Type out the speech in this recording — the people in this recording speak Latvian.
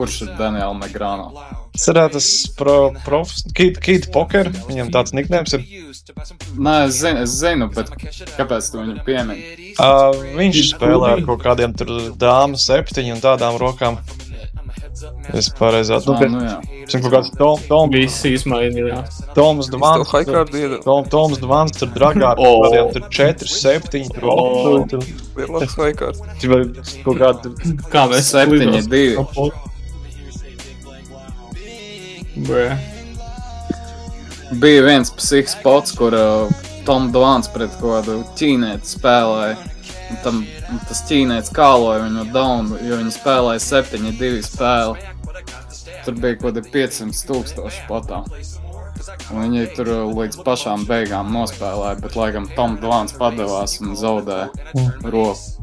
Kurš ir Daniela Negrāno? Tas profs, Kid Poker, viņam tāds niknēms ir. Nē, es zinu, bet kāpēc tu viņu piemini? Viņš spēlē ar kaut kādiem tur dāmu 7 un tādām rokām. Es pareizi Nu jā. Esmu kaut kāds Visi izmainījās. Toms Dvans. Haikārdu iedod. Toms Dvans tur dragā ar kādiem tur 4, 7 tur. Lielāks haikārds. Kaut kādu Kā mēs 7-2. Brē. Bija viens psihiks pots, kur Tom Dvans pret kaut kādu ķīnēti spēlēja. Un tas ķīnēts kāloja viņu down, jo viņi spēlēja 7-2 spēli. Tur bija kaut kādi 500,000 potā. Un viņi tur līdz pašām beigām nospēlēja, bet laikam Tom Dvans padevās un zaudēja roku.